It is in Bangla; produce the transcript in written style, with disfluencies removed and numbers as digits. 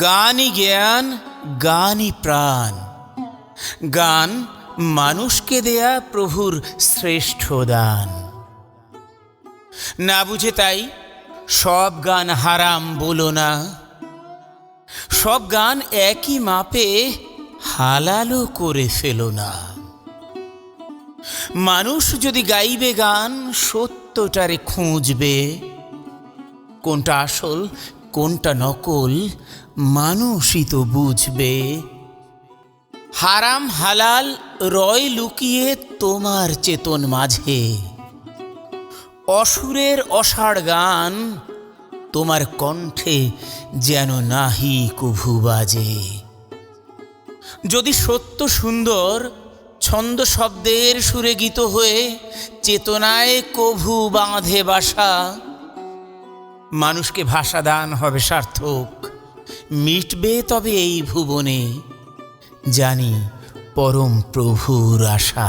গানই জ্ঞান, গানই প্রাণ। গান মানুষকে দেয়া প্রভুর শ্রেষ্ঠ দান। না বুঝে তাই সব গান হারাম বলো না, সব গান একই মাপে হালালও করে ফেলো না। মানুষ যদি গাইবে গান সত্যটারে খুঁজবে, কোনটা আসল কোনটা নকল মানুষই তো বুঝবে। হারাম হালাল রয় লুকিয়ে তোমার চেতন মাঝে, অসুরের অসাড় গান তোমার কণ্ঠে যেন নাহি কভু বাজে। যদি সত্য সুন্দর ছন্দ শব্দের সুরে গীত হয়ে চেতনায় কভু বাঁধে বাসা, মানুষকে ভাষা দান হবে সার্থক, মিটবে তবে এই ভুবনে জানি পরম প্রভুর আশা।